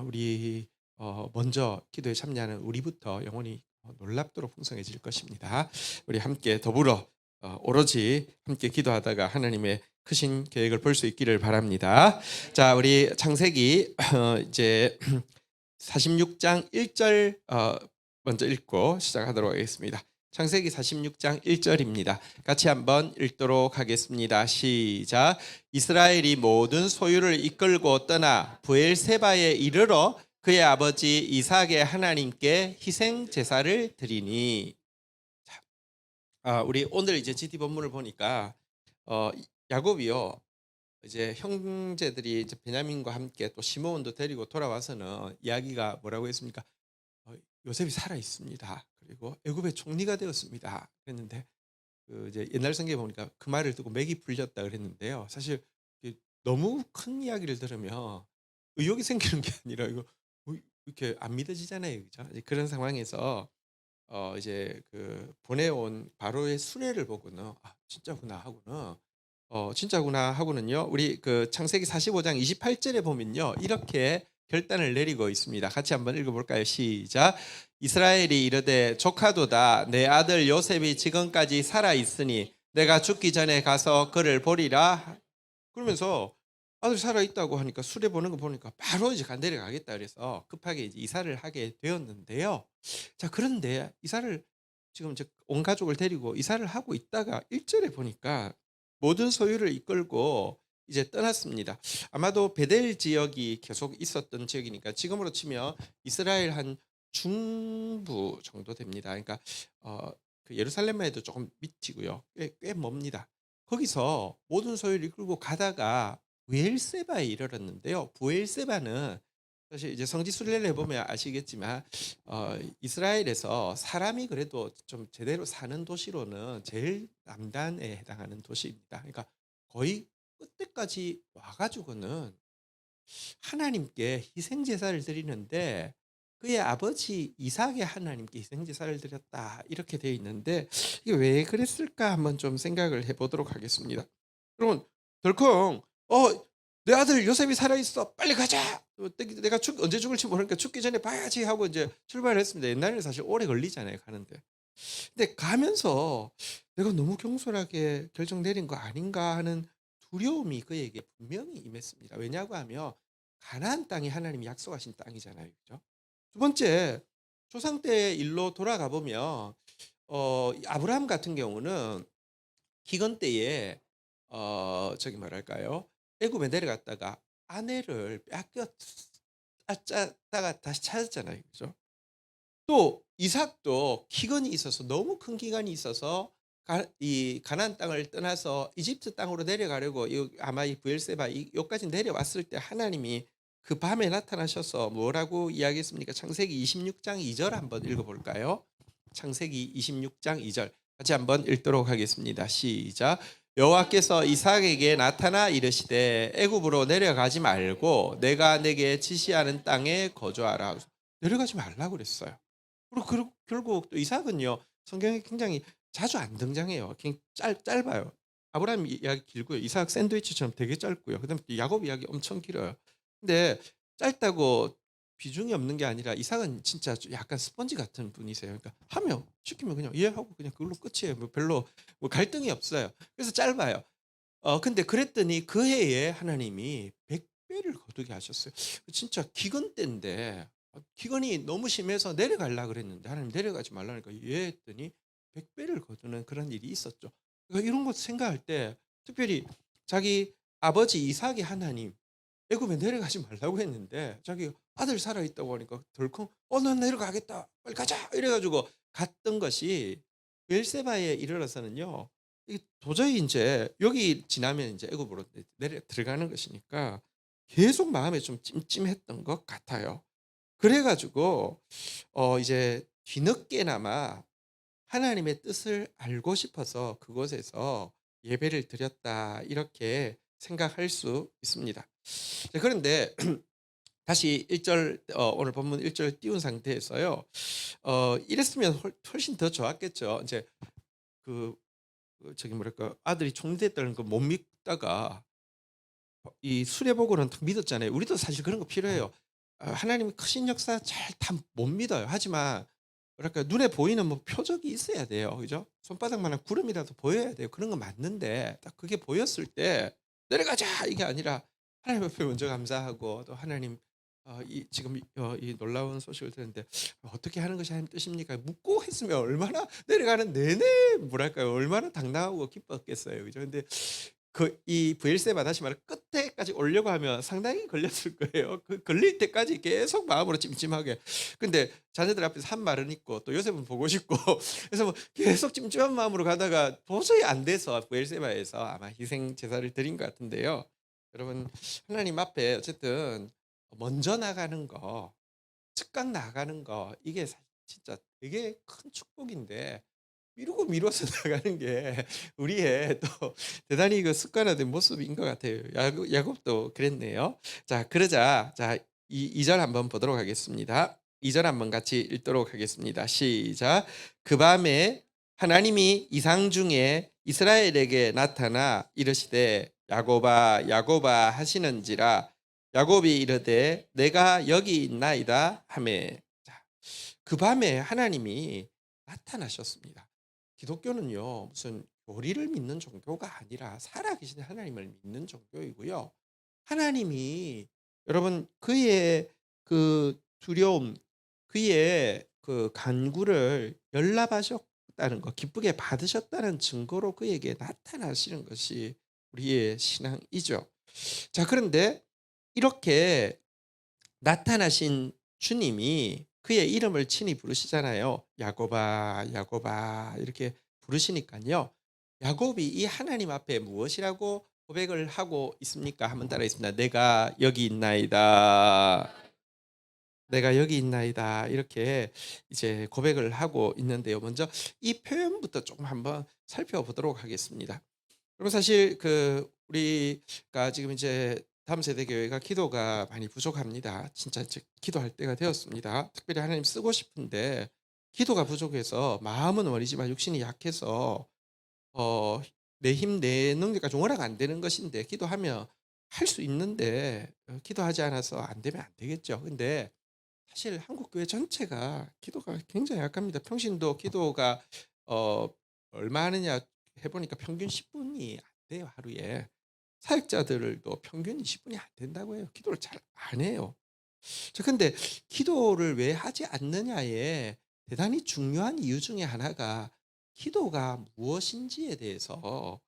우리 먼저 기도에 참여하는 우리부터 영혼이 놀랍도록 풍성해질 것입니다. 우리 함께 더불어 오로지 함께 기도하다가 하나님의 크신 계획을 볼 수 있기를 바랍니다. 자, 우리 창세기 이제 46장 1절 먼저 읽고 시작하도록 하겠습니다. 창세기 46장 1절입니다. 같이 한번 읽도록 하겠습니다. 시작. 이스라엘이 모든 소유를 이끌고 떠나 브엘세바에 이르러 그의 아버지 이삭의 하나님께 희생 제사를 드리니. 우리 오늘 이제 GT 본문을 보니까 야곱이요, 이제 형제들이 이제 베냐민과 함께 또 시므온도 데리고 돌아와서는 이야기가 뭐라고 했습니까? 요셉이 살아 있습니다. 그리고 애굽의 총리가 되었습니다. 그랬는데 그 이제 옛날 성경에 보니까 그 말을 듣고 맥이 풀렸다 그랬는데요. 사실 너무 큰 이야기를 들으면 의욕이 생기는 게 아니라 이거 이렇게 안 믿어지잖아요, 그죠? 그런 상황에서 이제 그 보내온 바로의 수레를 보고는 진짜구나 하고는 진짜구나 하고는요. 우리 그 창세기 45장 28절에 보면요, 이렇게 결단을 내리고 있습니다. 같이 한번 읽어볼까요? 시작. 이스라엘이 이르되 조카도다 내 아들 요셉이 지금까지 살아 있으니 내가 죽기 전에 가서 그를 보리라. 그러면서 아들 살아 있다고 하니까 수레 보는 거 보니까 바로 이제 내려가겠다 그래서 급하게 이제 이사를 하게 되었는데요. 자, 그런데 이사를 지금 이제 온 가족을 데리고 이사를 하고 있다가 1절에 보니까 모든 소유를 이끌고 이제 떠났습니다. 아마도 베델 지역이 계속 있었던 지역이니까 지금으로 치면 이스라엘 한 중부 정도 됩니다. 그러니까 그 예루살렘만 해도 조금 밑이고요. 꽤 멉니다. 거기서 모든 소유를 이끌고 가다가 부엘세바에 이르렀는데요. 부엘세바는 사실 이제 성지 순례를 해보면 아시겠지만 이스라엘에서 사람이 그래도 좀 제대로 사는 도시로는 제일 남단에 해당하는 도시입니다. 그러니까 거의 끝에까지 와가지고는 하나님께 희생 제사를 드리는데 그의 아버지 이삭의 하나님께 희생 제사를 드렸다 이렇게 되어 있는데 이게 왜 그랬을까 한번 좀 생각을 해보도록 하겠습니다. 그러면 덜컹 내 아들 요셉이 살아 있어 빨리 가자. 내가 언제 죽을지 모르니까 죽기 전에 봐야지 하고 이제 출발했습니다. 옛날에는 사실 오래 걸리잖아요 가는데. 근데 가면서 내가 너무 경솔하게 결정 내린 거 아닌가 하는 두려움이 그에게 분명히 임했습니다. 왜냐고 하면 가나안 땅이 하나님이 약속하신 땅이잖아요. 그죠? 두 번째, 조상 때의 일로 돌아가 보면 아브라함 같은 경우는 기근 때에 저기 뭐랄까요? 애굽에 내려갔다가 아내를 빼앗겼다가 다시 찾았잖아요. 그죠? 또 이삭도 기근이 있어서 너무 큰 기간이 있어서 이 가나안 땅을 떠나서 이집트 땅으로 내려가려고 아마 이 브엘세바 여기까지 내려왔을 때 하나님이 그 밤에 나타나셔서 뭐라고 이야기했습니까? 창세기 26장 2절 한번 읽어볼까요? 창세기 26장 2절 같이 한번 읽도록 하겠습니다. 시작. 여호와께서 이삭에게 나타나 이르시되 애굽으로 내려가지 말고 내가 내게 지시하는 땅에 거주하라. 내려가지 말라고 그랬어요. 그리고 결국 또 이삭은요, 성경에 굉장히 자주 안 등장해요. 그냥 짧아요. 아브라함 이야기 길고요. 이삭 샌드위치처럼 되게 짧고요. 그다음에 또 야곱 이야기 엄청 길어요. 근데 짧다고 비중이 없는 게 아니라 이삭은 진짜 약간 스펀지 같은 분이세요. 그러니까 하면 시키면 그냥 이해하고 그냥 그걸로 끝이에요. 뭐 별로 뭐 갈등이 없어요. 그래서 짧아요. 근데 그랬더니 그 해에 하나님이 100배를 거두게 하셨어요. 진짜 기근 때인데 기근이 너무 심해서 내려가려고 그랬는데 하나님 내려가지 말라니까 예 했더니 100배를 거두는 그런 일이 있었죠. 그러니까 이런 것 생각할 때 특별히 자기 아버지 이삭이 하나님 애굽에 내려가지 말라고 했는데 자기 아들 살아 있다고 하니까 덜컹 난 내려가겠다. 빨리 가자. 이래 가지고 갔던 것이 벨세바에 이르러서는요. 이게 도저히 인제 여기 지나면 인제 애굽으로 내려 들어가는 것이니까 계속 마음에 좀 찜찜했던 것 같아요. 그래 가지고 이제 뒤늦게나마 하나님의 뜻을 알고 싶어서 그곳에서 예배를 드렸다 이렇게 생각할 수 있습니다. 자, 그런데 다시 1절 오늘 본문 1절 띄운 상태에서요. 이랬으면 훨씬 더 좋았겠죠. 이제 그 저기 뭐랄까 아들이 총리됐다는 거 못 믿다가 이 수레복으로는 믿었잖아요. 우리도 사실 그런 거 필요해요. 하나님의 크신 역사 잘 다 못 믿어요. 하지만 뭐랄까 눈에 보이는 뭐 표적이 있어야 돼요. 그죠? 손바닥만한 구름이라도 보여야 돼요. 그런 건 맞는데 딱 그게 보였을 때 '내려가자.' 이게 아니라 하나님 앞에 먼저 감사하고 또 하나님 이 지금 이 놀라운 소식을 들었는데 "어떻게 하는 것이 하나님 뜻입니까?" 묻고 했으면 얼마나 내려가는 내내 뭐랄까요? 얼마나 당당하고 기뻤겠어요. 그죠? 근데 이 브엘세바 다시 말해 끝에까지 오려고 하면 상당히 걸렸을 거예요. 그 걸릴 때까지 계속 마음으로 찜찜하게. 근데 자녀들 앞에서 한 말은 있고 또 요셉은 보고 싶고 그래서 뭐 계속 찜찜한 마음으로 가다가 도저히 안 돼서 브엘세바에서 아마 희생 제사를 드린 것 같은데요. 여러분 하나님 앞에 어쨌든 먼저 나가는 거, 즉각 나가는 거 이게 진짜 되게 큰 축복인데 미루고 미뤄서 나가는 게 우리의 또 대단히 그 습관화된 모습인 것 같아요. 야곱도 그랬네요. 자, 그러자 자, 이 절 한번 보도록 하겠습니다. 2절 한번 같이 읽도록 하겠습니다. 시작. 그 밤에 하나님이 이상 중에 이스라엘에게 나타나 이르시되 야곱아 야곱아 하시는지라 야곱이 이르되 내가 여기 있나이다 하매. 자, 그 밤에 하나님이 나타나셨습니다. 기독교는요, 무슨 교리를 믿는 종교가 아니라 살아계신 하나님을 믿는 종교이고요. 하나님이 여러분 그의 그 두려움, 그의 그 간구를 열납하셨다는 거, 기쁘게 받으셨다는 증거로 그에게 나타나시는 것이 우리의 신앙이죠. 자, 그런데 이렇게 나타나신 주님이 그의 이름을 친히 부르시잖아요. 야곱아, 야곱아 이렇게 부르시니까요. 야곱이 이 하나님 앞에 무엇이라고 고백을 하고 있습니까? 한번 따라했습니다. 내가 여기 있나이다. 내가 여기 있나이다. 이렇게 이제 고백을 하고 있는데요. 먼저 이 표현부터 조금 한번 살펴보도록 하겠습니다. 그리고 사실 우리가 지금 이제 다음 세대 교회가 기도가 많이 부족합니다. 진짜 이제 기도할 때가 되었습니다. 특별히 하나님 쓰고 싶은데 기도가 부족해서 마음은 원이지만 육신이 약해서 어 내 힘 내 능력까지 워낙 안 되는 것인데 기도하면 할 수 있는데 기도하지 않아서 안 되면 안 되겠죠. 근데 사실 한국 교회 전체가 기도가 굉장히 약합니다. 평신도 기도가 어 얼마 하느냐 해 보니까 평균 10 분이 안 돼요, 하루에. 사역자들도 평균 20 분이 안 된다고 해요. 기도를 잘 안 해요. 자, 근데 기도를 왜 하지 않느냐에 대단히 중요한 이유 중에 하나가 기도가 무엇인지에 대해서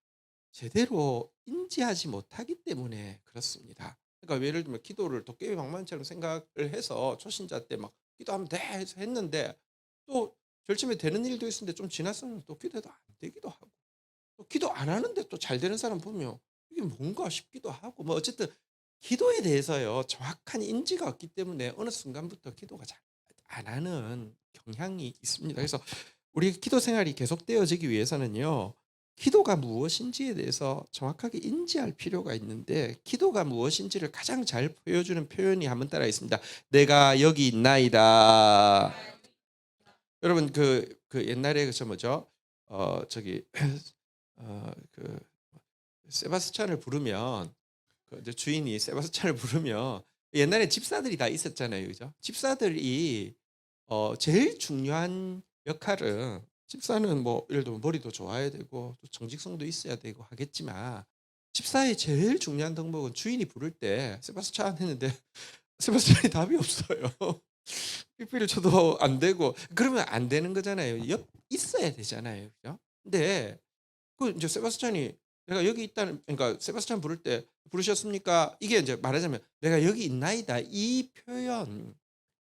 제대로 인지하지 못하기 때문에 그렇습니다. 그러니까 예를 들면 기도를 도깨비 방망이처럼 생각을 해서 초신자 때 막 기도하면 돼 해서 했는데 또 결심이 되는 일도 있었는데 좀 지났으면 또 기도해도 안 되기도 하고 또 기도 안 하는데 또 잘 되는 사람 보면 이게 뭔가 싶기도 하고 뭐 어쨌든 기도에 대해서요 정확한 인지가 없기 때문에 어느 순간부터 기도가 잘 안 하는 경향이 있습니다. 그래서 우리 기도 생활이 계속되어지기 위해서는요. 기도가 무엇인지에 대해서 정확하게 인지할 필요가 있는데 기도가 무엇인지를 가장 잘 보여주는 표현이 한번 따라 있습니다. 내가 여기 있나이다. 여러분 옛날에 그 뭐죠? 저기 그 세바스찬을 부르면 이제 주인이 세바스찬을 부르면 옛날에 집사들이 다 있었잖아요. 그죠? 집사들이 제일 중요한 역할은 집사는 뭐 예를 들면 머리도 좋아야 되고 또 정직성도 있어야 되고 하겠지만 집사의 제일 중요한 덕목은 주인이 부를 때 세바스찬 했는데 세바스찬이 답이 없어요. 삐삐를 쳐도 안 되고 그러면 안 되는 거잖아요. 있어야 되잖아요. 그죠? 근데 이제 세바스찬이 "내가 여기 있다는" 그러니까 세바스찬 부를 때 "부르셨습니까?" 이게 이제 말하자면 "내가 여기 있나이다." 이 표현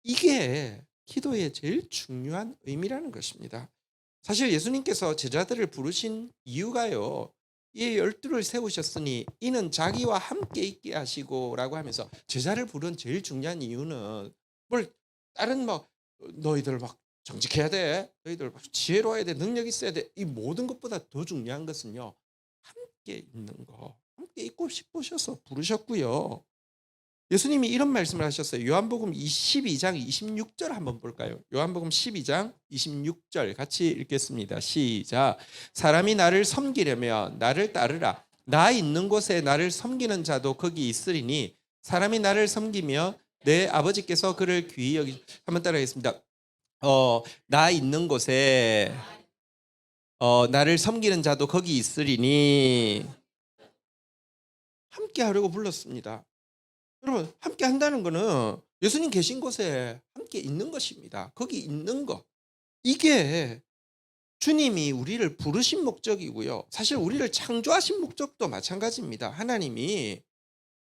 이게 기도의 제일 중요한 의미라는 것입니다. 사실 예수님께서 제자들을 부르신 이유가요. 이 12를 세우셨으니 이는 자기와 함께 있게 하시고라고 하면서 제자를 부른 제일 중요한 이유는 뭘 다른 막 너희들 막 정직해야 돼. 너희들 막 지혜로워야 돼. 능력 있어야 돼. 이 모든 것보다 더 중요한 것은요. 함께 있는 거. 함께 있고 싶으셔서 부르셨고요. 예수님이 이런 말씀을 하셨어요. 요한복음 22장 26절 한번 볼까요? 요한복음 12장 26절 같이 읽겠습니다. 시작. 사람이 나를 섬기려면 나를 따르라. 나 있는 곳에 나를 섬기는 자도 거기 있으리니 사람이 나를 섬기며 내 아버지께서 그를 귀히 여기 한번 따라하겠습니다. 나 있는 곳에 나를 섬기는 자도 거기 있으리니 함께 하려고 불렀습니다. 여러분 함께 한다는 거는 예수님 계신 곳에 함께 있는 것입니다. 거기 있는 것. 이게 주님이 우리를 부르신 목적이고요. 사실 우리를 창조하신 목적도 마찬가지입니다. 하나님이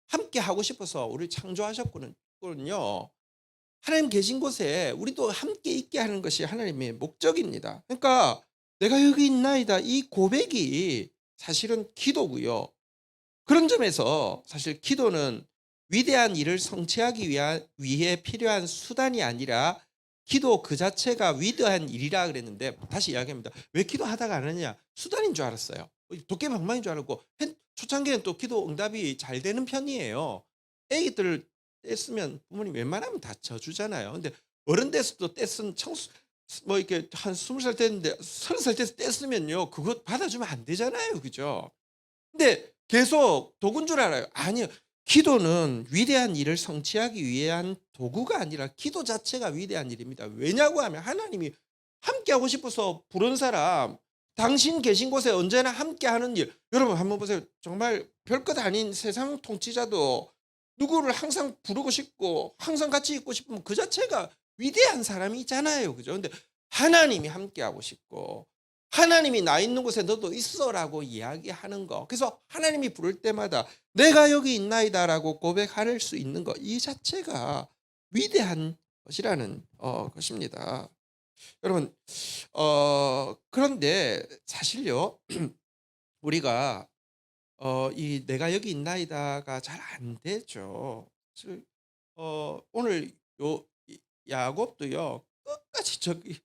함께 하고 싶어서 우리를 창조하셨거든요. 하나님 계신 곳에 우리도 함께 있게 하는 것이 하나님의 목적입니다. 그러니까 내가 여기 있나이다 이 고백이 사실은 기도고요. 그런 점에서 사실 기도는 위대한 일을 성취하기 위해 필요한 수단이 아니라 기도 그 자체가 위대한 일이라 그랬는데 다시 이야기합니다. 왜 기도하다가 안 하느냐? 수단인 줄 알았어요. 도깨비방망이인 줄 알았고 초창기에는 또 기도 응답이 잘 되는 편이에요. 애기들 떼쓰면 부모님 웬만하면 다 져주잖아요. 근데 어른 돼서도 떼쓴 청수 뭐 이렇게 한 20살 됐는데 30살 돼서 떼쓰면요. 그거 받아주면 안 되잖아요. 그죠? 근데 계속 도구인 줄 알아요. 아니요. 기도는 위대한 일을 성취하기 위한 도구가 아니라 기도 자체가 위대한 일입니다. 왜냐고 하면 하나님이 함께하고 싶어서 부른 사람, 당신 계신 곳에 언제나 함께하는 일. 여러분 한번 보세요. 정말 별것 아닌 세상 통치자도 누구를 항상 부르고 싶고 항상 같이 있고 싶으면 그 자체가 위대한 사람이잖아요. 그죠? 근데 하나님이 함께하고 싶고 하나님이 나 있는 곳에 너도 있어라고 이야기하는 거. 그래서 하나님이 부를 때마다 내가 여기 있나이다라고 고백할 수 있는 거. 이 자체가 위대한 것이라는 것입니다. 여러분 그런데 사실요. 우리가 이 내가 여기 있나이다가 잘 안 되죠. 사실 오늘 야곱도요. 끝까지 저기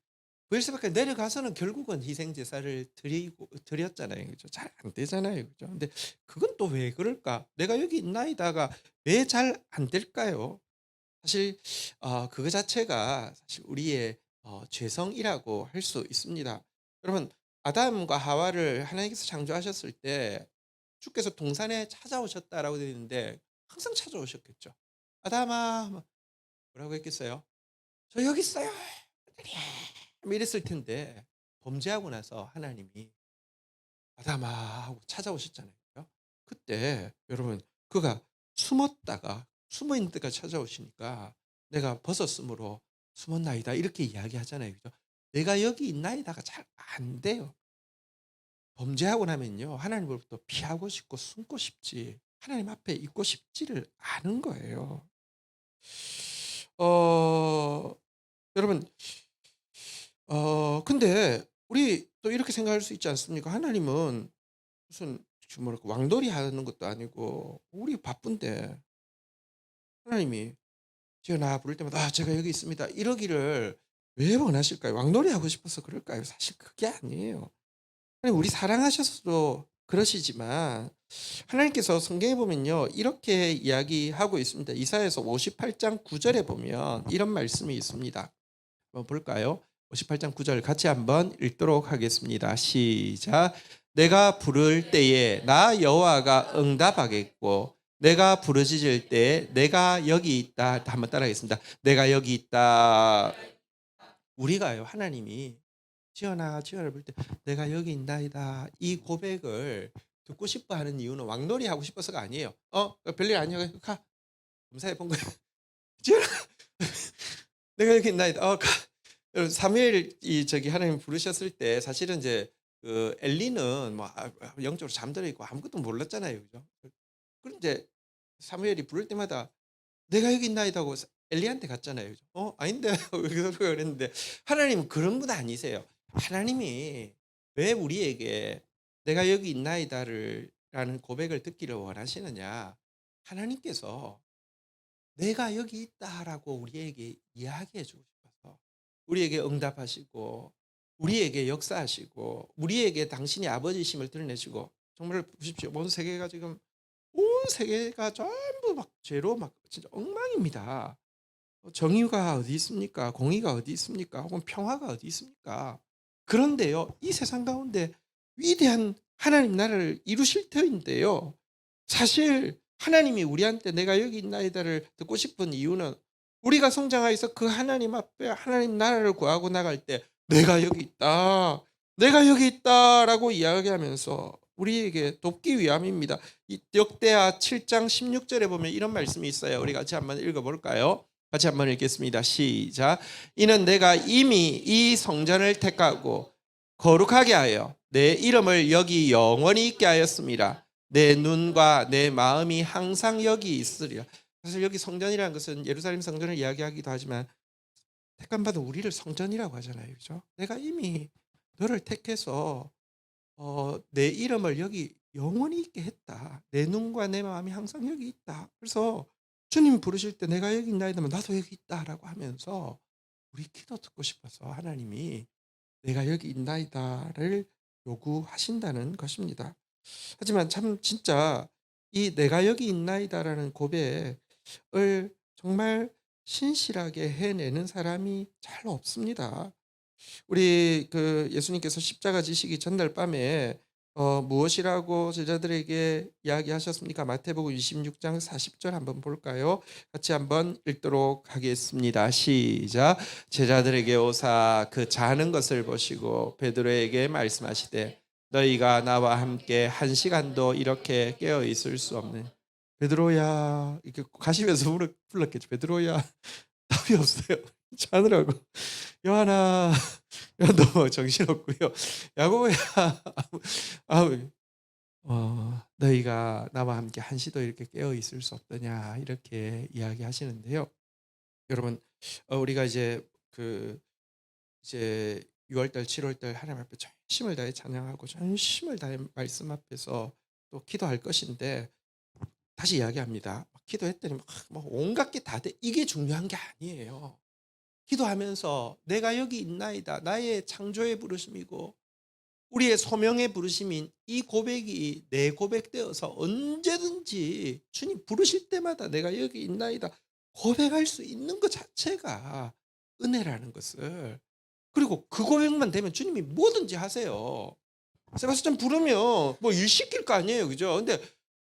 브엘세바까지 내려가서는 결국은 희생 제사를 드렸잖아요. 그죠? 잘 안 되잖아요. 그죠? 근데 그건 또 왜 그럴까? 내가 여기 있나이다가 왜 잘 안 될까요? 사실 그거 자체가 사실 우리의 죄성이라고 할 수 있습니다. 여러분 아담과 하와를 하나님께서 창조하셨을 때 주께서 동산에 찾아오셨다라고 되어 있는데 항상 찾아오셨겠죠. "아담아." 뭐 뭐라고 했겠어요? "저 여기 있어요." 뭐 이랬을 텐데 범죄하고 나서 하나님이 "아담아." 하고 찾아오셨잖아요. 그죠? 그때 여러분 그가 숨어 있는 데까지 찾아오시니까 "내가 벗었으므로 숨었나이다." 이렇게 이야기하잖아요. 그죠? "내가 여기 있나이다가 잘 안 돼요." 범죄하고 나면요. 하나님으로부터 피하고 싶고 숨고 싶지 하나님 앞에 있고 싶지를 않은 거예요. 어 여러분 근데 우리 또 이렇게 생각할 수 있지 않습니까? 하나님은 무슨 뭐랄까 왕놀이 하는 것도 아니고 우리 바쁜데 하나님이 "지어나." 부를 때마다 "아 제가 여기 있습니다." 이러기를 왜 원하실까요? 왕놀이 하고 싶어서 그럴까요? 사실 그게 아니에요. 하나님 우리 사랑하셔서 그러시지만 하나님께서 성경에 보면요. 이렇게 이야기하고 있습니다. 이사야서 58장 9절에 보면 이런 말씀이 있습니다. 한번 볼까요? 58장 9절 같이 한번 읽도록 하겠습니다. 시작. 내가 부를 때에 나 여호와가 응답하겠고 내가 부르짖을 때에 내가 여기 있다. 한번 따라하겠습니다. 내가 여기 있다. 우리가요. 하나님이 지어나 지어나 부를 때 내가 여기 있나이다. 이 고백을 듣고 싶어 하는 이유는 왕놀이 하고 싶어서가 아니에요. 별일 아니야. 가. 검사해 본 거야. 지어나 내가 여기 있나이다. 가. 여러분 사무엘이 저기 하나님 부르셨을 때 사실은 이제 그 엘리는 뭐 영적으로 잠들어 있고 아무것도 몰랐잖아요. 그죠? 그런데 사무엘이 부를 때마다 "내가 여기 있나이다." 고 엘리한테 갔잖아요. 그죠? 아닌데." 왜 그러고 그랬는데 하나님은 그런 분 아니세요. 하나님이 왜 우리에게 "내가 여기 있나이다를 라는 고백을 듣기를 원하시느냐. 하나님께서 "내가 여기 있다."라고 우리에게 이야기해 주고 싶어서 우리에게 응답하시고 우리에게 역사하시고 우리에게 당신이 아버지심을 드러내시고 정말 보십시오. 온 세계가 전부 막 죄로 막 진짜 엉망입니다. 정의가 어디 있습니까? 공의가 어디 있습니까? 혹은 평화가 어디 있습니까? 그런데요. 이 세상 가운데 위대한 하나님 나라를 이루실 터인데요. 사실 하나님이 우리한테 "내가 여기 있나이다"를 듣고 싶은 이유는 우리가 성장하여서 그 하나님 앞에 하나님 나라를 구하고 나갈 때 "내가 여기 있다. 내가 여기 있다."라고 이야기하면서 우리에게 돕기 위함입니다. 이 역대하 7장 16 절에 보면 이런 말씀이 있어요. 우리 같이 한번 읽어 볼까요? 같이 한번 읽겠습니다. 시작. "이는 내가 이미 이 성전을 택하고 거룩하게 하여 내 이름을 여기 영원히 있게 하였습니다. 내 눈과 내 마음이 항상 여기 있으리라." 사실 여기 성전이라는 것은 예루살렘 성전을 이야기하기도 하지만 택함 받은 우리를 성전이라고 하잖아요. 그죠? 내가 이미 너를 택해서 내 이름을 여기 영원히 있게 했다. 내 눈과 내 마음이 항상 여기 있다. 그래서 주님 부르실 때 내가 여기 있나이다면 나도 여기 있다라고 하면서 우리 기도 듣고 싶어서 하나님이 내가 여기 있나이다를 요구하신다는 것입니다. 하지만 참 진짜 이 내가 여기 있나이다라는 고백을 정말 신실하게 해내는 사람이 잘 없습니다. 우리 예수님께서 십자가 지시기 전날 밤에 무엇이라고 제자들에게 이야기하셨습니까? 마태복음 26장 40절 한번 볼까요? 같이 한번 읽도록 하겠습니다. 시작. 제자들에게 오사 그 자는 것을 보시고 베드로에게 말씀하시되 너희가 나와 함께 한 시간도 이렇게 깨어 있을 수 없는 베드로야 이렇게 가시면서 불렀겠죠. 베드로야 답이 없어요. 자느라고. 요한아, 너 정신없고요. 야고보야, 아우, 너희가 나와 함께 한시도 이렇게 깨어 있을 수 없더냐 이렇게 이야기하시는데요. 여러분, 우리가 이제 6월달, 7월달 하나님 앞에 전심을 다해 찬양하고 전심을 다해 말씀 앞에서 또 기도할 것인데 다시 이야기합니다. 막 기도했더니 막 온갖 게 다 돼. 이게 중요한 게 아니에요. 기도하면서 내가 여기 있나이다. 나의 창조의 부르심이고 우리의 소명의 부르심인 이 고백이 내 고백되어서 언제든지 주님 부르실 때마다 내가 여기 있나이다. 고백할 수 있는 것 자체가 은혜라는 것을. 그리고 그 고백만 되면 주님이 뭐든지 하세요. 세바스찬 부르면 뭐 일 시킬 거 아니에요. 그죠? 근데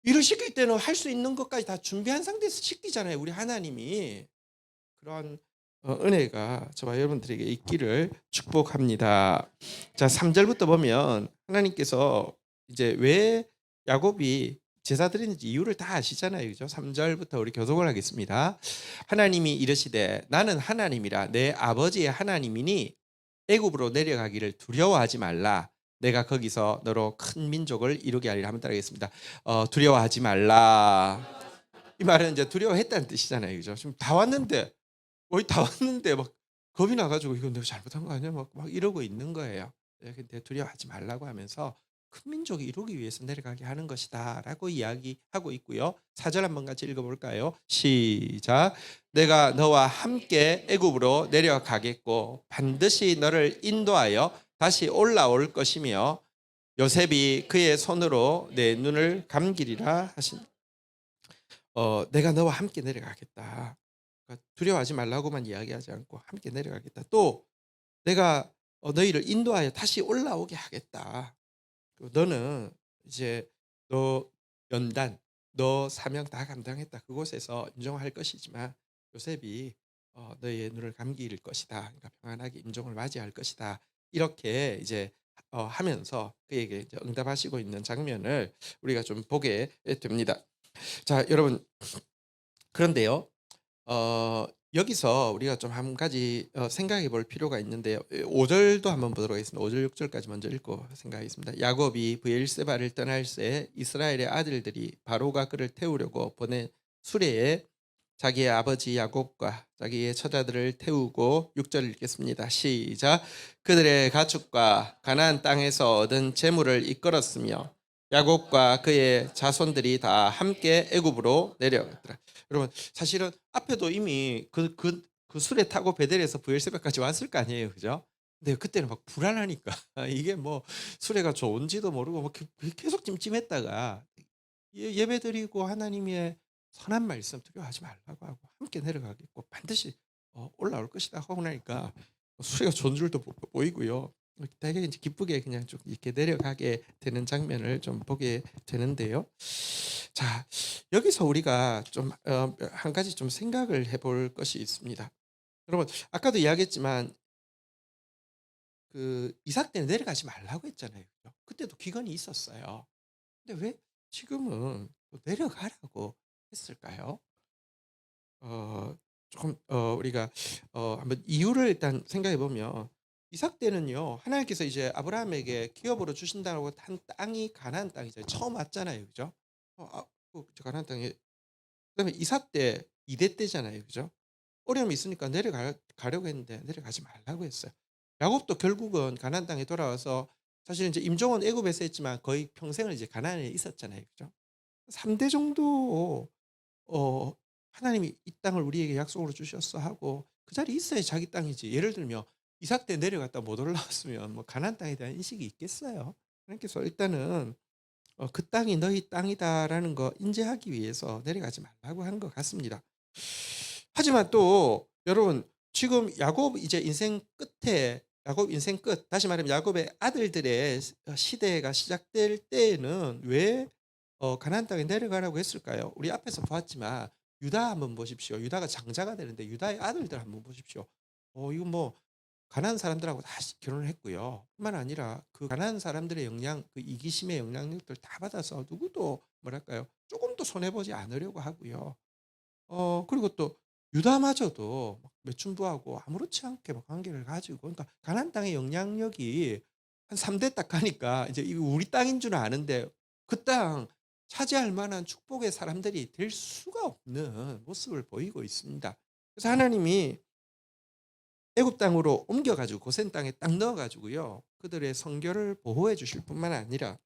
일을 시킬 때는 할 수 있는 것까지 다 준비한 상태에서 시키잖아요. 우리 하나님이. 그런 은혜가 저와 여러분들에게 있기를 축복합니다. 자, 3 절부터 보면 하나님께서 이제 왜 야곱이 제사 드리는지 이유를 다 아시잖아요. 그죠? 3 절부터 우리 교독을 하겠습니다. 하나님이 이르시되 나는 하나님이라 내 아버지의 하나님이니 애굽으로 내려가기를 두려워하지 말라. 내가 거기서 너로 큰 민족을 이루게 하리라. 한번 따라하겠습니다. 두려워하지 말라. 이 말은 이제 두려워했다는 뜻이잖아요. 그죠? 지금 다 왔는데 거의 다 왔는데 막 겁이 나 가지고 '이거 내가 잘못한 거 아니야?' 막 이러고 있는 거예요. 예, 근데 두려워하지 말라고 하면서 "큰 민족이 이루기 위해서 내려가게 하는 것이다."라고 이야기하고 있고요. 4절 한번 같이 읽어 볼까요? 시작. "내가 너와 함께 애굽으로 내려가겠고 반드시 너를 인도하여 다시 올라올 것이며 요셉이 그의 손으로 내 눈을 감기리라." 하신 내가 너와 함께 내려가겠다. 그러니까 두려워하지 말라고만 이야기하지 않고 함께 내려가겠다. 또 내가 너희를 인도하여 다시 올라오게 하겠다. 그리고 너는 이제 너 연단, 너 사명 다 감당했다. 그곳에서 인정할 것이지만 요셉이 너희의 눈을 감길 것이다. 그러니까 평안하게 임종을 맞이할 것이다. 이렇게 이제 하면서 그에게 이제 응답하시고 있는 장면을 우리가 좀 보게 됩니다. 자, 여러분 그런데요. 여기서 우리가 좀 한 가지 생각해 볼 필요가 있는데요. 5 절도 한번 보도록 하겠습니다. 5절 6 절까지 먼저 읽고 생각하겠습니다. 야곱이 브엘세바를 떠날 새 이스라엘의 아들들이 바로가 그를 태우려고 보낸 수레에 자기의 아버지 야곱과 자기의 처자들을 태우고 6절 읽겠습니다. 시작. 그들의 가축과 가나안 땅에서 얻은 재물을 이끌었으며 야곱과 그의 자손들이 다 함께 애굽으로 내려갔더라. 여러분 사실은 앞에도 이미 그 수레 타고 베델에서 브엘세바까지 왔을 거 아니에요. 그죠? 근데 그때는 막 불안하니까 이게 뭐 수레가 좋은지도 모르고 막 계속 찜찜했다가 예배드리고 하나님의 선한 말씀 두려워하지 말라고 하고 함께 내려가겠고 반드시 올라올 것이다 하고 나니까 수레가 좋은 줄도 보이고요. 되게 이제 기쁘게 그냥 좀 이렇게 내려가게 되는 장면을 좀 보게 되는데요. 자, 여기서 우리가 좀 한 가지 좀 생각을 해볼 것이 있습니다. 여러분, 아까도 이야기했지만 그 이삭 때는 내려가지 말라고 했잖아요. 그죠? 그때도 기근이 있었어요. 근데 왜 지금은 또 내려가라고 했을까요? 어 조금 우리가 한번 이유를 일단 생각해 보면, 이삭 때는요 하나님께서 이제 아브라함에게 기업으로 주신다고 한 땅이 가나안 땅이잖아요. 처음 왔잖아요. 그죠? 가나안 땅에, 그다음에 이삭 때 2대 때잖아요. 그죠? 어려움이 있으니까 가려고 했는데 내려가지 말라고 했어요. 야곱도 결국은 가나안 땅에 돌아와서 사실 이제 임종은 애굽에서 했지만 거의 평생을 이제 가나안에 있었잖아요. 그죠? 3대 정도 어 하나님이 "이 땅을 우리에게 약속으로 주셨어." 하고 그 자리에 있어야 자기 땅이지. 예를 들면 이삭 때 내려갔다 못 올라왔으면 뭐 가나안 땅에 대한 인식이 있겠어요? 하나님께서 일단은 "그 땅이 너희 땅이다."라는 거 인지하기 위해서 내려가지 말라고 한 것 같습니다. 하지만 또 여러분, 지금 야곱 이제 인생 끝에, 야곱 인생 끝, 다시 말하면 야곱의 아들들의 시대가 시작될 때에는 왜 가나안 땅에 내려가라고 했을까요? 우리 앞에서 보았지만 유다 한번 보십시오. 유다가 장자가 되는데 유다의 아들들 한번 보십시오. 이거 뭐 가난한 사람들하고 다 결혼을 했고요. 뿐만 아니라 그 가난한 사람들의 영향, 그 이기심의 영향력들 다 받아서 누구도 뭐랄까요? 조금도 손해 보지 않으려고 하고요. 그리고 또 유다마저도 막 매춘부하고 아무렇지 않게 막 관계를 가지고, 그러니까 가나안 땅의 영향력이 한 3대 딱 가니까 이제 이거 우리 땅인 줄은 아는데 그 땅 차지할 만한 축복의 사람들이 될 수가 없는 모습을 보이고 있습니다. 그래서 하나님이 애굽 땅으로 옮겨 가지고 고센 땅에 딱 넣어 가지고요. 그들의 성결을 보호해 주실 뿐만 아니라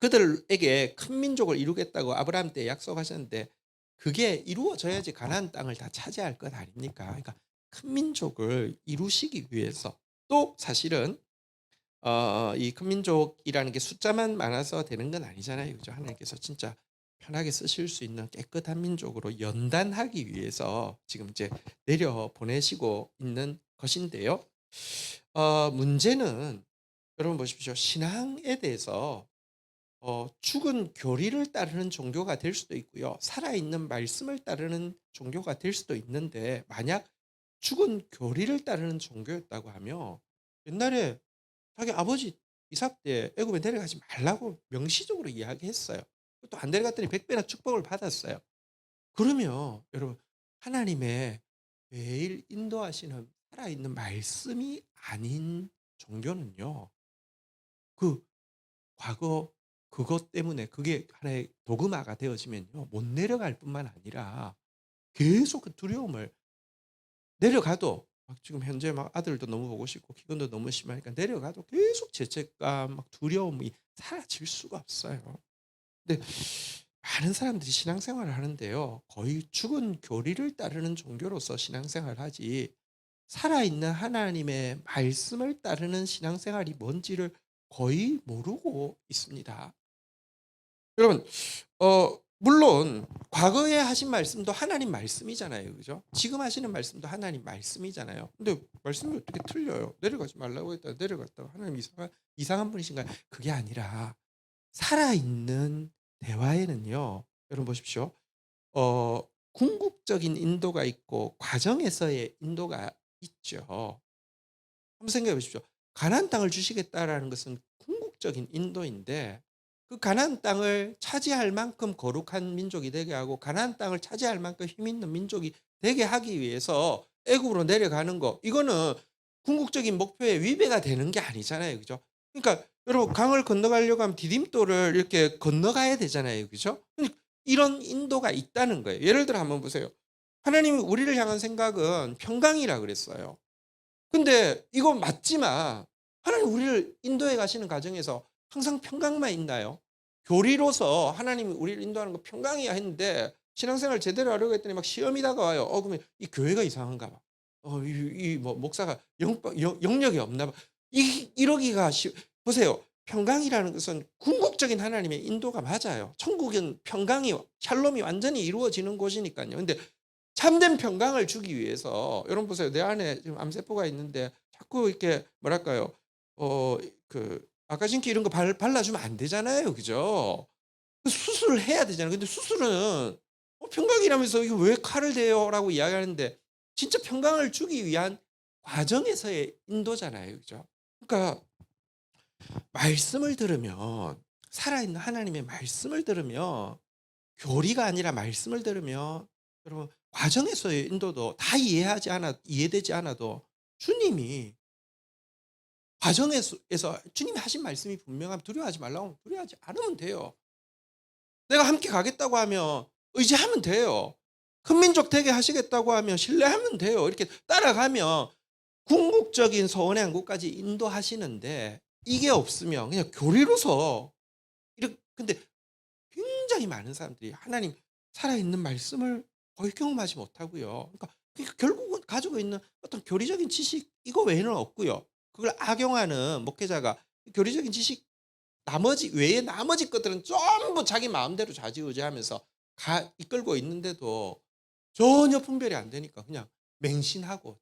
그들에게 큰 민족을 이루겠다고 아브라함 때 약속하셨는데 그게 이루어져야지 가나안 땅을 다 차지할 것 아닙니까? 그러니까 큰 민족을 이루시기 위해서, 또 사실은 이 큰 민족이라는 게 숫자만 많아서 되는 건 아니잖아요. 그죠? 하나님께서 진짜 편하게 쓰실 수 있는 깨끗한 민족으로 연단하기 위해서 지금 이제 내려 보내시고 있는 것인데요. 문제는 여러분 보십시오. 신앙에 대해서 죽은 교리를 따르는 종교가 될 수도 있고요. 살아있는 말씀을 따르는 종교가 될 수도 있는데, 만약 죽은 교리를 따르는 종교였다고 하면 옛날에 자기 아버지 이삭 때 애굽에 내려가지 말라고 명시적으로 이야기했어요. 또 안 내려갔더니 100배나 축복을 받았어요. 그러면 여러분, 하나님의 매일 인도하시는 살아있는 말씀이 아닌 종교는요. 그 과거 그것 때문에 그게 하나의 도그마가 되어지면요, 못 내려갈 뿐만 아니라 계속 그 두려움을, 내려가도 막 지금 현재 막 아들도 너무 보고 싶고 기근도 너무 심하니까 내려가도 계속 죄책감, 막 두려움이 사라질 수가 없어요. 근데 많은 사람들이 신앙생활을 하는데요. 거의 죽은 교리를 따르는 종교로서 신앙생활을 하지 살아있는 하나님의 말씀을 따르는 신앙생활이 뭔지를 거의 모르고 있습니다. 여러분, 물론 과거에 하신 말씀도 하나님 말씀이잖아요. 그죠? 지금 하시는 말씀도 하나님 말씀이잖아요. 근데 말씀이 어떻게 틀려요? 내려가지 말라고 했다가 내려갔다가 하나님 이상한 분이신가요? 그게 아니라 살아있는 대화에는요. 여러분 보십시오. 어 궁극적인 인도가 있고 과정에서의 인도가 있죠. 한번 생각해 보십시오. 가나안 땅을 주시겠다라는 것은 궁극적인 인도인데, 그 가나안 땅을 차지할 만큼 거룩한 민족이 되게 하고 가나안 땅을 차지할 만큼 힘 있는 민족이 되게 하기 위해서 애굽으로 내려가는 거, 이거는 궁극적인 목표에 위배가 되는 게 아니잖아요. 그죠? 그러니까 여러분, 강을 건너가려고 하면 디딤돌을 이렇게 건너가야 되잖아요. 그죠? 이런 인도가 있다는 거예요. 예를 들어 한번 보세요. 하나님이 우리를 향한 생각은 평강이라 그랬어요. 근데 이거 맞지만 하나님 우리를 인도해 가시는 과정에서 항상 평강만 있나요? 교리로서 하나님이 우리를 인도하는 거 평강이야 했는데 신앙생활 제대로 하려고 했더니 막 시험이 다가와요. 그러면 이 교회가 이상한가 봐. 이 뭐 목사가 영역이 없나 봐. 이러기가 보세요. 평강이라는 것은 궁극적인 하나님의 인도가 맞아요. 천국은 평강이 샬롬이 완전히 이루어지는 곳이니까요. 근데 참된 평강을 주기 위해서 여러분 보세요. 내 안에 지금 암세포가 있는데 자꾸 이렇게 뭐랄까요? 아까진키 이런 거 발라주면 안 되잖아요. 그죠? 수술을 해야 되잖아요. 근데 수술은 평강이라면서 "이거 왜 칼을 대요?"라고 이야기하는데 진짜 평강을 주기 위한 과정에서의 인도잖아요. 그죠? 그러니까 말씀을 들으면 살아있는 하나님의 말씀을 들으면 교리가 아니라 말씀을 들으면 여러분 과정에서의 인도도 다 이해되지 않아도 주님이 과정에서 주님이 하신 말씀이 분명하면 두려워하지 말라고 하면 두려워하지 않으면 돼요. 내가 함께 가겠다고 하면 의지하면 돼요. 큰 민족 되게 하시겠다고 하면 신뢰하면 돼요. 이렇게 따라가면 궁극적인 소원의 한국까지 인도하시는데 이게 없으면 그냥 교리로서 근데 굉장히 많은 사람들이 하나님 살아있는 말씀을 거의 경험하지 못하고요. 그러니까 결국은 가지고 있는 어떤 교리적인 지식 이거 외에는 없고요. 그걸 악용하는 목회자가 교리적인 지식 나머지 외에 나머지 것들은 전부 자기 마음대로 좌지우지하면서 이끌고 있는데도 전혀 분별이 안 되니까 그냥 맹신하고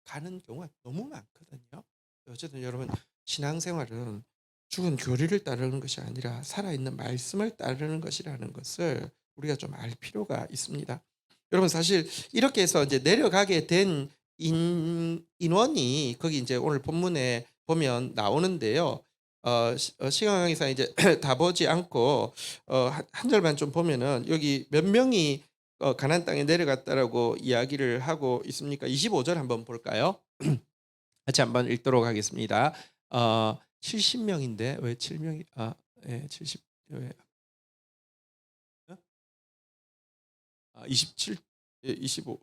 가는 경우가 너무 많거든요. 어쨌든 여러분 신앙생활은 죽은 교리를 따르는 것이 아니라 살아있는 말씀을 따르는 것이라는 것을 우리가 좀 알 필요가 있습니다. 여러분 사실 이렇게 해서 이제 내려가게 된 인원이 거기 이제 오늘 본문에 보면 나오는데요. 시간 관계상 이제 다 보지 않고 한 절만 좀 보면은 여기 몇 명이 가나안 땅에 내려갔다라고 이야기를 하고 있습니까? 25절 한번 볼까요? 같이 한번 읽도록 하겠습니다. 70명인데 왜 7명이 예, 70 왜 27 예, 25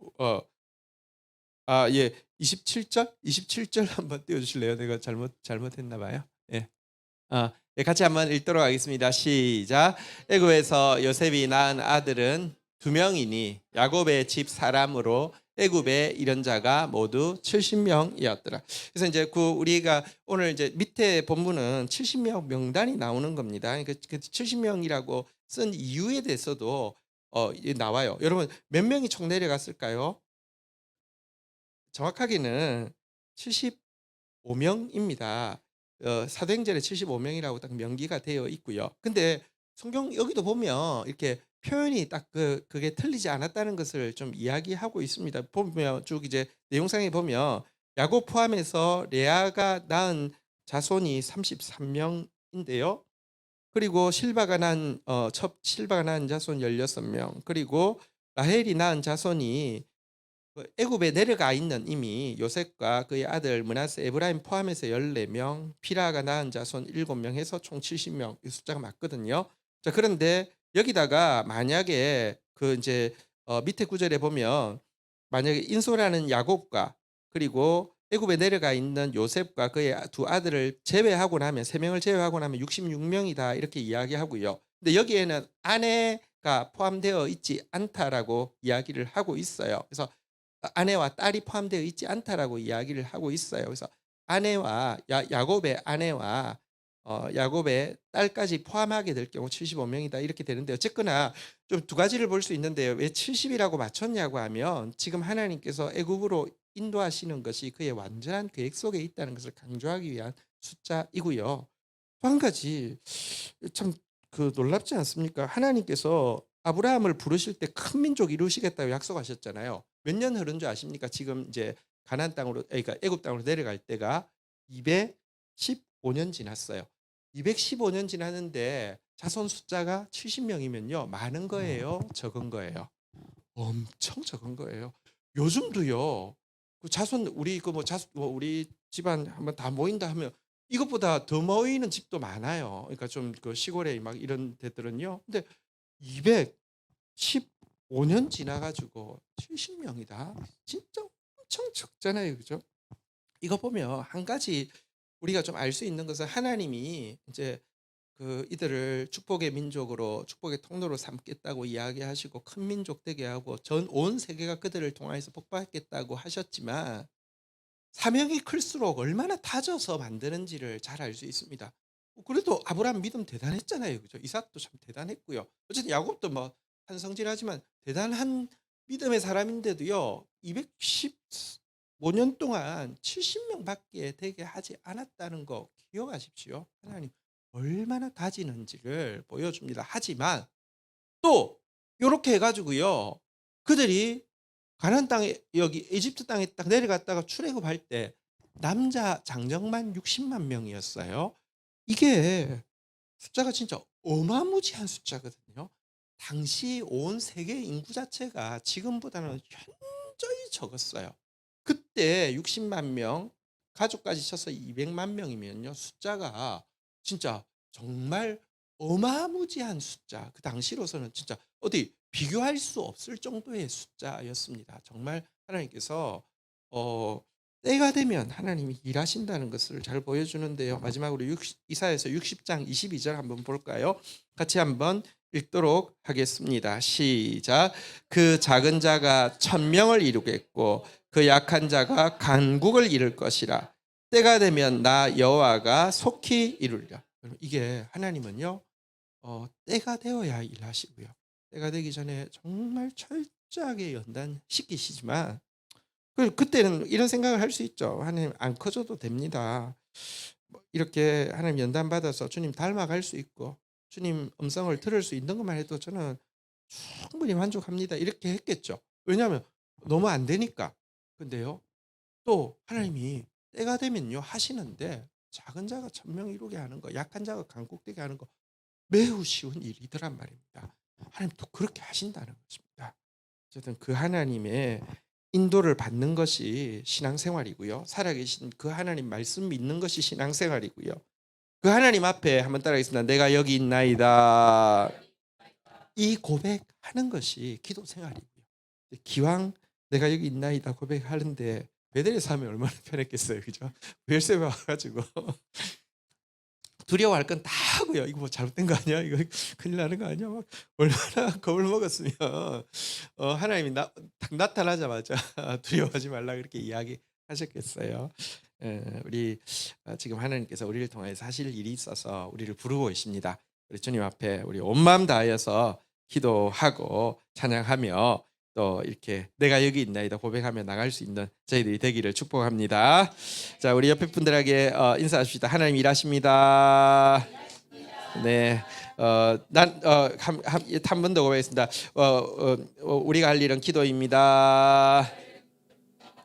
예. 27절? 27절 한번 띄워 주실래요? 내가 잘못했나 봐요. 예. 예, 같이 한번 읽도록 하겠습니다. 시작. 애굽에서 요셉이 낳은 아들은 두 명이니 야곱의 집 사람으로 애굽에 이른 자가 모두 70명이었더라. 그래서 이제 우리가 오늘 이제 밑에 본문은 70명 명단이 나오는 겁니다. 그 70명이라고 쓴 이유에 대해서도 나와요. 여러분 몇 명이 총 내려갔을까요? 정확하게는 75명입니다. 사도행전에 75명이라고 딱 명기가 되어 있고요. 근데 성경 여기도 보면 이렇게 표현이 딱 그게 틀리지 않았다는 것을 좀 이야기하고 있습니다. 보면 쭉 이제 내용상에 보면 야곱 포함해서 레아가 낳은 자손이 33명인데요. 그리고 실바가 낳은 자손 16명, 그리고 라헬이 낳은 자손이 애굽에 내려가 있는 이미 요셉과 그의 아들 므낫세, 에브라임 포함해서 14명, 비라가 낳은 자손 7명 해서 총 70명. 이 숫자가 맞거든요. 자, 그런데 여기다가 만약에 이제 밑에 구절에 보면 만약에 인솔하는 야곱과 그리고 애굽에 내려가 있는 요셉과 그의 두 아들을 제외하고 나면 세 명을 제외하고 나면 66명이다 이렇게 이야기하고요. 근데 여기에는 아내가 포함되어 있지 않다라고 이야기를 하고 있어요. 그래서 아내와 딸이 포함되어 있지 않다라고 이야기를 하고 있어요. 그래서 아내와 야곱의 아내와 야곱의 딸까지 포함하게 될 경우 75명이다 이렇게 되는데 어쨌거나 좀 두 가지를 볼 수 있는데요. 왜 70이라고 맞췄냐고 하면 지금 하나님께서 애굽으로 인도하시는 것이 그의 완전한 계획 속에 있다는 것을 강조하기 위한 숫자이고요. 또 한 가지 참 놀랍지 않습니까? 하나님께서 아브라함을 부르실 때 큰 민족 이루시겠다고 약속하셨잖아요. 몇 년 흐른 줄 아십니까? 지금 이제 가나안 땅으로 그러니까 애굽 땅으로 내려갈 때가 215년 지났어요. 215년 지났는데 자손 숫자가 70명이면요. 많은 거예요? 적은 거예요? 엄청 적은 거예요. 요즘도요. 자손 우리 우리 집안 한번 다 모인다 하면 이것보다 더 모이는 집도 많아요. 그러니까 좀 시골에 막 이런 데들은요. 근데 215년 지나 가지고 70명이다. 진짜 엄청 적잖아요. 그죠? 이거 보면 한 가지 우리가 좀 알 수 있는 것은 하나님이 이제 이들을 축복의 민족으로 축복의 통로로 삼겠다고 이야기하시고 큰 민족 되게 하고 전 온 세계가 그들을 통하여서 복받겠다고 하셨지만 사명이 클수록 얼마나 다져서 만드는지를 잘 알 수 있습니다. 그래도 아브라함 믿음 대단했잖아요. 그죠? 이삭도 참 대단했고요. 어쨌든 야곱도 뭐 한성질하지만 대단한 믿음의 사람인데도요. 210 5년 동안 70명밖에 되게 하지 않았다는 거 기억하십시오. 하나님 얼마나 다지는지를 보여줍니다. 하지만 또 요렇게 해 가지고요. 그들이 가나안 땅에 여기 이집트 땅에 딱 내려갔다가 출애굽할 때 남자 장정만 60만 명이었어요. 이게 숫자가 진짜 어마무지한 숫자거든요. 당시 온 세계 인구 자체가 지금보다는 현저히 적었어요. 그때 60만 명, 가족까지 쳐서 200만 명이면요. 숫자가 진짜 정말 어마무지한 숫자. 그 당시로서는 진짜 어디 비교할 수 없을 정도의 숫자였습니다. 정말 하나님께서 어 때가 되면 하나님이 일하신다는 것을 잘 보여주는데요. 마지막으로 이사야서 60장 22절 한번 볼까요? 같이 한번 읽도록 하겠습니다. 시작. 그 작은 자가 1,000명을 이루겠고 그 약한 자가 간국을 이룰 것이라. 때가 되면 나 여호와가 속히 이루리라. 이게 하나님은요. 때가 되어야 일하시고요. 때가 되기 전에 정말 철저하게 연단시키시지만 그때는 이런 생각을 할 수 있죠. 하나님 안 커져도 됩니다. 이렇게 하나님 연단 받아서 주님 닮아갈 수 있고 주님 음성을 들을 수 있는 것만 해도 저는 충분히 만족합니다. 이렇게 했겠죠. 왜냐하면 너무 안 되니까. 근데요. 또 하나님이 때가 되면요 하시는데 작은 자가 1,000명 이루게 하는 거, 약한 자가 강국되게 하는 거 매우 쉬운 일이더란 말입니다. 하나님 또 그렇게 하신다는 것입니다. 어쨌든 그 하나님의 인도를 받는 것이 신앙생활이고요. 살아계신 그 하나님 말씀 믿는 것이 신앙생활이고요. 그 하나님 앞에 한번 따라하겠습니다. 내가 여기 있나이다. 이 고백하는 것이 기도 생활이고요. 기왕 내가 여기 있나이다 고백하는데 베델에서 하면 얼마나 편했겠어요. 그죠? 베르세바 와가지고 두려워할 건 다 하고요. 이거 뭐 잘못된 거 아니야? 이거 큰일 나는 거 아니야? 막 얼마나 겁을 먹었으면 하나님이 딱 나타나자마자 두려워하지 말라 그렇게 이야기하셨겠어요. 우리 지금 하나님께서 우리를 통해서 하실 일이 있어서 우리를 부르고 계십니다. 우리 주님 앞에 우리 온 마음 다하여서 기도하고 찬양하며 또 이렇게 내가 여기 있나이다 고백하며 나갈 수 있는 저희들이 되기를 축복합니다. 자, 우리 옆에 분들에게 인사합시다. 하나님 일하십니다. 네, 한 번 더 고백했습니다. 우리가 할 일은 기도입니다.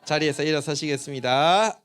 자리에서 일어서시겠습니다.